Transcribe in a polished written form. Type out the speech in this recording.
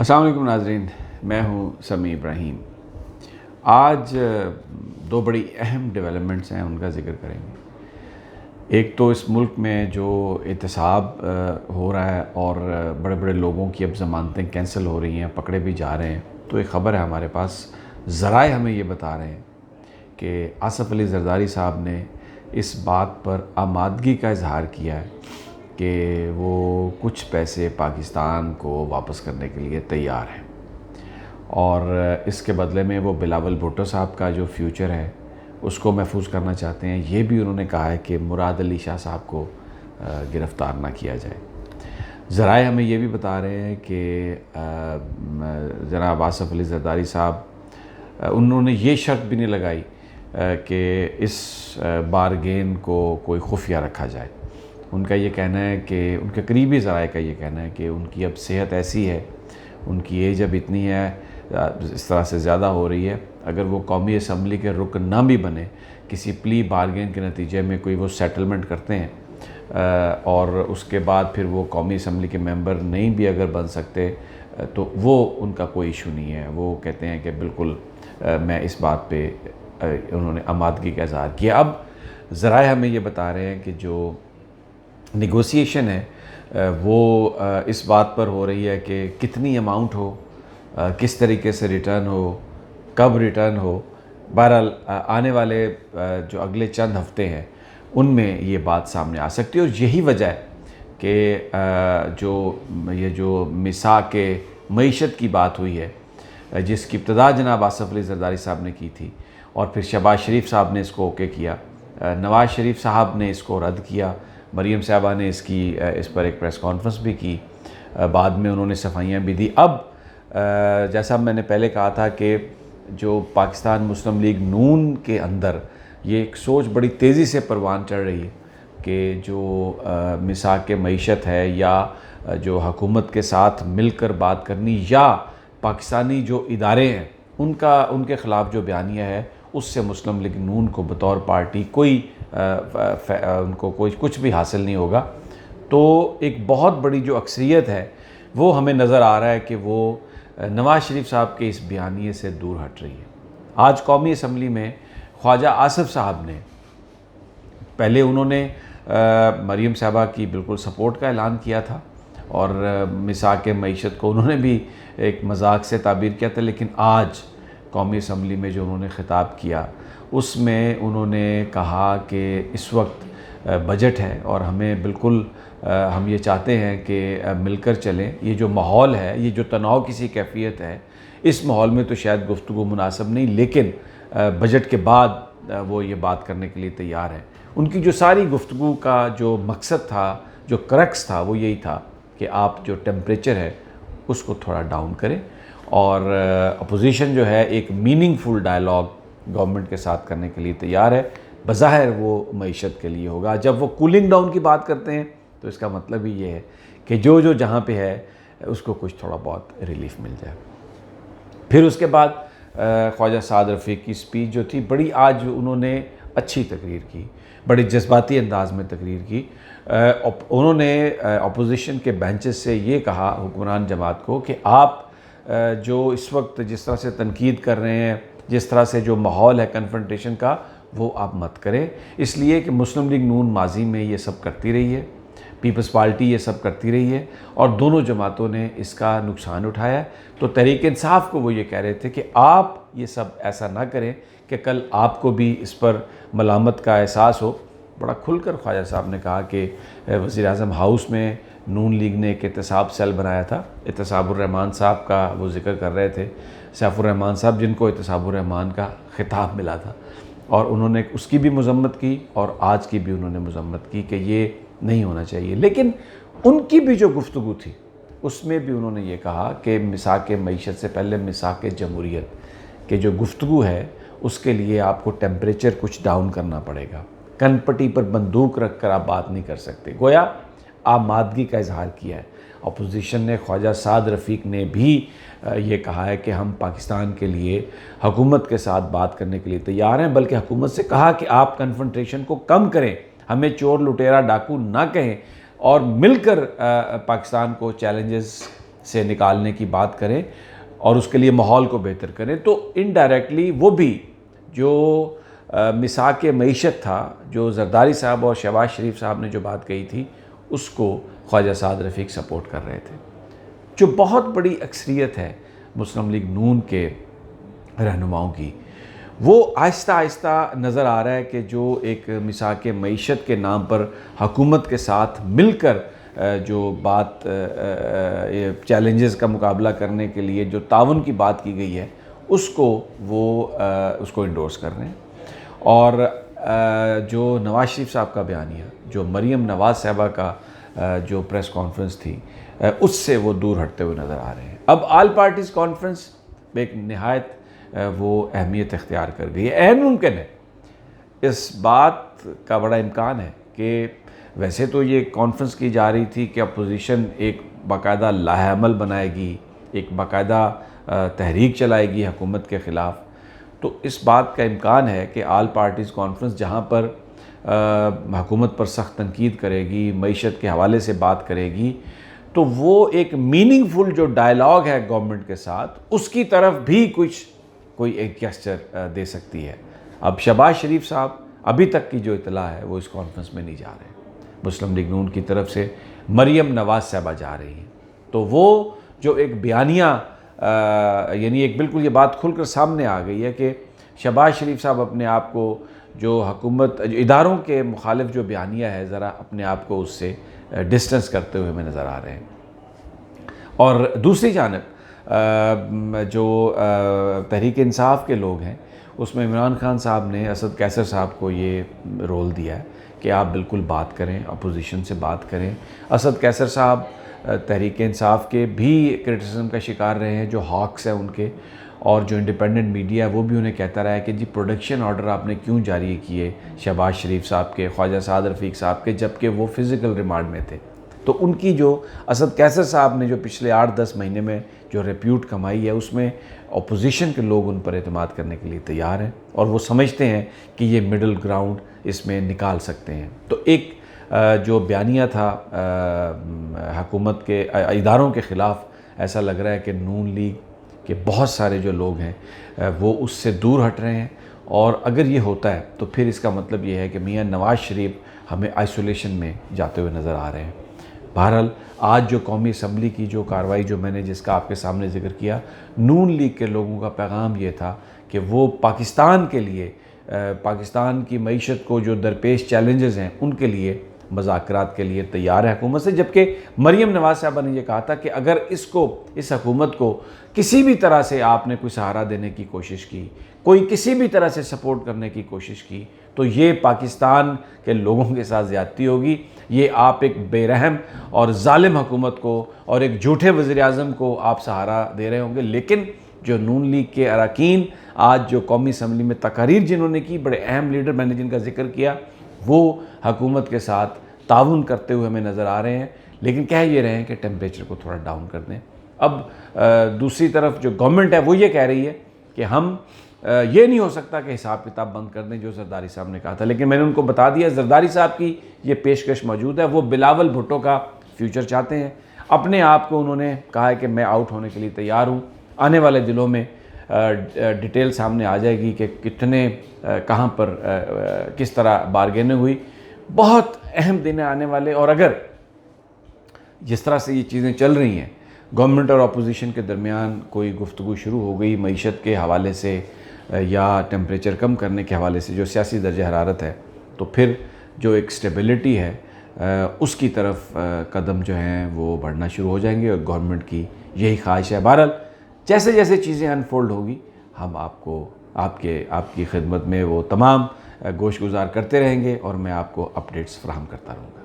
السلام علیکم ناظرین، میں ہوں سمیع ابراہیم۔ آج دو بڑی اہم ڈیولپمنٹس ہیں، ان کا ذکر کریں گے۔ ایک تو اس ملک میں جو احتساب ہو رہا ہے اور بڑے بڑے لوگوں کی اب ضمانتیں کینسل ہو رہی ہیں، پکڑے بھی جا رہے ہیں، تو ایک خبر ہے ہمارے پاس، ذرائع ہمیں یہ بتا رہے ہیں کہ آصف علی زرداری صاحب نے اس بات پر آمادگی کا اظہار کیا ہے کہ وہ کچھ پیسے پاکستان کو واپس کرنے کے لیے تیار ہیں، اور اس کے بدلے میں وہ بلاول بھٹو صاحب کا جو فیوچر ہے اس کو محفوظ کرنا چاہتے ہیں۔ یہ بھی انہوں نے کہا ہے کہ مراد علی شاہ صاحب کو گرفتار نہ کیا جائے۔ ذرائع ہمیں یہ بھی بتا رہے ہیں کہ جناب آصف علی زرداری صاحب انہوں نے یہ شرط بھی نہیں لگائی کہ اس بارگین کو کوئی خفیہ رکھا جائے۔ ان کا یہ کہنا ہے کہ ان کے قریبی ذرائع کا یہ کہنا ہے کہ ان کی اب صحت ایسی ہے، ان کی ایج اب اتنی ہے، اس طرح سے زیادہ ہو رہی ہے، اگر وہ قومی اسمبلی کے رکن نہ بھی بنے، کسی پلی بارگین کے نتیجے میں کوئی وہ سیٹلمنٹ کرتے ہیں اور اس کے بعد پھر وہ قومی اسمبلی کے ممبر نہیں بھی اگر بن سکتے تو وہ ان کا کوئی ایشو نہیں ہے۔ وہ کہتے ہیں کہ بالکل میں اس بات پہ انہوں نے آمادگی کا اظہار کیا۔ اب ذرائع ہمیں یہ بتا رہے ہیں کہ جو نیگوسیشن ہے وہ اس بات پر ہو رہی ہے کہ کتنی اماؤنٹ ہو، کس طریقے سے ریٹرن ہو، کب ریٹرن ہو۔ بہرحال آنے والے جو اگلے چند ہفتے ہیں ان میں یہ بات سامنے آ سکتی ہے، اور یہی وجہ ہے کہ یہ جو میثاق معیشت کی بات ہوئی ہے، جس کی ابتدا جناب آصف علی زرداری صاحب نے کی تھی اور پھر شہباز شریف صاحب نے اس کو اوکے کیا، نواز شریف صاحب نے اس کو رد کیا، مریم صاحبہ نے اس پر ایک پریس کانفرنس بھی کی، بعد میں انہوں نے صفائیاں بھی دی۔ اب جیسا میں نے پہلے کہا تھا کہ جو پاکستان مسلم لیگ نون کے اندر یہ ایک سوچ بڑی تیزی سے پروان چڑھ رہی ہے کہ جو میثاق معیشت ہے یا جو حکومت کے ساتھ مل کر بات کرنی یا پاکستانی جو ادارے ہیں ان کے خلاف جو بیانیہ ہے، اس سے مسلم لیگ نون کو بطور پارٹی ان کو کچھ بھی حاصل نہیں ہوگا۔ تو ایک بہت بڑی جو اکثریت ہے وہ ہمیں نظر آ رہا ہے کہ وہ نواز شریف صاحب کے اس بیانیے سے دور ہٹ رہی ہے۔ آج قومی اسمبلی میں خواجہ آصف صاحب نے پہلے انہوں نے مریم صاحبہ کی بالکل سپورٹ کا اعلان کیا تھا اور میثاق معیشت کو انہوں نے بھی ایک مذاق سے تعبیر کیا تھا، لیکن آج قومی اسمبلی میں جو انہوں نے خطاب کیا اس میں انہوں نے کہا کہ اس وقت بجٹ ہے اور ہمیں بالکل ہم یہ چاہتے ہیں کہ مل کر چلیں۔ یہ جو ماحول ہے، یہ جو تناؤ کسی کیفیت ہے، اس ماحول میں تو شاید گفتگو مناسب نہیں، لیکن بجٹ کے بعد وہ یہ بات کرنے کے لیے تیار ہے۔ ان کی جو ساری گفتگو کا جو مقصد تھا، جو کرکس تھا، وہ یہی تھا کہ آپ جو ٹیمپریچر ہے اس کو تھوڑا ڈاؤن کریں، اور اپوزیشن جو ہے ایک میننگ فل ڈائلاگ گورنمنٹ کے ساتھ کرنے کے لیے تیار ہے۔ بظاہر وہ معیشت کے لیے ہوگا۔ جب وہ کولنگ ڈاؤن کی بات کرتے ہیں تو اس کا مطلب ہی یہ ہے کہ جو جہاں پہ ہے اس کو کچھ تھوڑا بہت ریلیف مل جائے۔ پھر اس کے بعد خواجہ سعد رفیق کی سپیچ جو تھی، بڑی آج انہوں نے اچھی تقریر کی، بڑے جذباتی انداز میں تقریر کی۔ انہوں نے اپوزیشن کے بینچز سے یہ کہا حکمران جماعت کو کہ آپ جو اس وقت جس طرح سے تنقید کر رہے ہیں، جس طرح سے جو ماحول ہے کنفرنٹیشن کا، وہ آپ مت کریں، اس لیے کہ مسلم لیگ نون ماضی میں یہ سب کرتی رہی ہے، پیپلز پارٹی یہ سب کرتی رہی ہے، اور دونوں جماعتوں نے اس کا نقصان اٹھایا ہے۔ تو تحریک انصاف کو وہ یہ کہہ رہے تھے کہ آپ یہ سب ایسا نہ کریں کہ کل آپ کو بھی اس پر ملامت کا احساس ہو۔ بڑا کھل کر خواجہ صاحب نے کہا کہ وزیر اعظم ہاؤس میں نون لیگ نے ایک احتساب سیل بنایا تھا، احتساب الرحمان صاحب کا وہ ذکر کر رہے تھے، سیف الرحمان صاحب جن کو احتساب الرحمان کا خطاب ملا تھا، اور انہوں نے اس کی بھی مذمت کی اور آج کی بھی انہوں نے مذمت کی کہ یہ نہیں ہونا چاہیے۔ لیکن ان کی بھی جو گفتگو تھی اس میں بھی انہوں نے یہ کہا کہ میثاق معیشت سے پہلے میثاق جمہوریت کے جو گفتگو ہے اس کے لیے آپ کو ٹیمپریچر کچھ ڈاؤن کرنا پڑے گا، کن پٹی پر بندوق رکھ کر آپ بات نہیں کر سکتے۔ گویا آمادگی کا اظہار کیا ہے اپوزیشن نے۔ خواجہ سعد رفیق نے بھی یہ کہا ہے کہ ہم پاکستان کے لیے حکومت کے ساتھ بات کرنے کے لیے تیار ہیں، بلکہ حکومت سے کہا کہ آپ کنفرنٹیشن کو کم کریں، ہمیں چور لٹیرا ڈاکو نہ کہیں، اور مل کر پاکستان کو چیلنجز سے نکالنے کی بات کریں اور اس کے لیے ماحول کو بہتر کریں، تو انڈائریکٹلی وہ بھی جو مساک معیشت تھا، جو زرداری صاحب اور شہباز شریف صاحب نے جو بات کہی تھی، اس کو خواجہ سعد رفیق سپورٹ کر رہے تھے، جو بہت بڑی اکثریت ہے مسلم لیگ نون کے رہنماؤں کی۔ وہ آہستہ آہستہ نظر آ رہا ہے کہ جو ایک مساک معیشت کے نام پر حکومت کے ساتھ مل کر جو بات چیلنجز کا مقابلہ کرنے کے لیے جو تعاون کی بات کی گئی ہے، اس کو انڈورس کر رہے ہیں۔ اور جو نواز شریف صاحب کا بیانیہ، جو مریم نواز صاحبہ کا جو پریس کانفرنس تھی، اس سے وہ دور ہٹتے ہوئے نظر آ رہے ہیں۔ اب آل پارٹیز کانفرنس ایک نہایت وہ اہمیت اختیار کر گئی ہے۔ عین ممکن ہے، اس بات کا بڑا امکان ہے کہ ویسے تو یہ کانفرنس کی جا رہی تھی کہ اپوزیشن ایک باقاعدہ لاہ عمل بنائے گی، ایک باقاعدہ تحریک چلائے گی حکومت کے خلاف، تو اس بات کا امکان ہے کہ آل پارٹیز کانفرنس جہاں پر حکومت پر سخت تنقید کرے گی، معیشت کے حوالے سے بات کرے گی، تو وہ ایک میننگ فل جو ڈائلاگ ہے گورنمنٹ کے ساتھ، اس کی طرف بھی کوئی ایک جسچر دے سکتی ہے۔ اب شہباز شریف صاحب ابھی تک کی جو اطلاع ہے وہ اس کانفرنس میں نہیں جا رہے ہیں، مسلم لیگ نون کی طرف سے مریم نواز صاحبہ جا رہی ہیں، تو وہ جو ایک بیانیہ یعنی ایک بالکل یہ بات کھل کر سامنے آ گئی ہے کہ شہباز شریف صاحب اپنے آپ کو جو حکومت اداروں کے مخالف جو بیانیہ ہے، ذرا اپنے آپ کو اس سے ڈسٹنس کرتے ہوئے ہمیں نظر آ رہے ہیں۔ اور دوسری جانب جو تحریک انصاف کے لوگ ہیں، اس میں عمران خان صاحب نے اسد کیسر صاحب کو یہ رول دیا ہے کہ آپ بالکل بات کریں، اپوزیشن سے بات کریں۔ اسد کیسر صاحب تحریک انصاف کے بھی کرٹیسزم کا شکار رہے ہیں، جو ہاکس ہیں ان کے، اور جو انڈیپینڈنٹ میڈیا ہے وہ بھی انہیں کہتا رہا ہے کہ جی پروڈکشن آرڈر آپ نے کیوں جاری کیے شہباز شریف صاحب کے، خواجہ سعد رفیق صاحب کے، جبکہ وہ فزیکل ریمانڈ میں تھے۔ تو ان کی جو اسد کیسر صاحب نے جو پچھلے 8-10 مہینے میں جو ریپیوٹ کمائی ہے، اس میں اپوزیشن کے لوگ ان پر اعتماد کرنے کے لیے تیار ہیں، اور وہ سمجھتے ہیں کہ یہ مڈل گراؤنڈ اس میں نکال سکتے ہیں۔ تو ایک جو بیانیہ تھا حکومت کے اداروں کے خلاف، ایسا لگ رہا ہے کہ نون لیگ کے بہت سارے جو لوگ ہیں وہ اس سے دور ہٹ رہے ہیں، اور اگر یہ ہوتا ہے تو پھر اس کا مطلب یہ ہے کہ میاں نواز شریف ہمیں آئسولیشن میں جاتے ہوئے نظر آ رہے ہیں۔ بہرحال آج جو قومی اسمبلی کی جو کارروائی جو میں نے جس کا آپ کے سامنے ذکر کیا، نون لیگ کے لوگوں کا پیغام یہ تھا کہ وہ پاکستان کے لیے، پاکستان کی معیشت کو جو درپیش چیلنجز ہیں ان کے لیے مذاکرات کے لیے تیار ہے حکومت سے، جبکہ مریم نواز صاحبہ نے یہ کہا تھا کہ اگر اس حکومت کو کسی بھی طرح سے آپ نے کوئی سہارا دینے کی کوشش کی، کوئی کسی بھی طرح سے سپورٹ کرنے کی کوشش کی، تو یہ پاکستان کے لوگوں کے ساتھ زیادتی ہوگی، یہ آپ ایک بے رحم اور ظالم حکومت کو اور ایک جھوٹے وزیر اعظم کو آپ سہارا دے رہے ہوں گے۔ لیکن جو نون لیگ کے اراکین آج جو قومی اسمبلی میں تقاریر جنہوں نے کی، بڑے اہم لیڈر میں نے جن کا ذکر کیا، وہ حکومت کے ساتھ تعاون کرتے ہوئے ہمیں نظر آ رہے ہیں، لیکن کہہ یہ رہے ہیں کہ ٹیمپریچر کو تھوڑا ڈاؤن کر دیں۔ اب دوسری طرف جو گورنمنٹ ہے وہ یہ کہہ رہی ہے کہ ہم یہ نہیں ہو سکتا کہ حساب کتاب بند کر دیں، جو زرداری صاحب نے کہا تھا، لیکن میں نے ان کو بتا دیا زرداری صاحب کی یہ پیشکش موجود ہے، وہ بلاول بھٹو کا فیوچر چاہتے ہیں۔ اپنے آپ کو انہوں نے کہا ہے کہ میں آؤٹ ہونے کے لیے تیار ہوں، آنے والے دنوں میں ڈیٹیل سامنے آ جائے گی کہ کتنے کہاں پر کس طرح بارگیننگ ہوئی۔ بہت اہم دن آنے والے، اور اگر جس طرح سے یہ چیزیں چل رہی ہیں، گورنمنٹ اور اپوزیشن کے درمیان کوئی گفتگو شروع ہو گئی معیشت کے حوالے سے یا ٹیمپریچر کم کرنے کے حوالے سے، جو سیاسی درجہ حرارت ہے، تو پھر جو ایک سٹیبلٹی ہے اس کی طرف قدم جو ہیں وہ بڑھنا شروع ہو جائیں گے، اور گورنمنٹ کی یہی خواہش ہے۔ بہرحال جیسے جیسے چیزیں انفولڈ ہوگی، ہم آپ کو آپ کی خدمت میں وہ تمام گوش گزار کرتے رہیں گے، اور میں آپ کو اپڈیٹس فراہم کرتا رہوں گا۔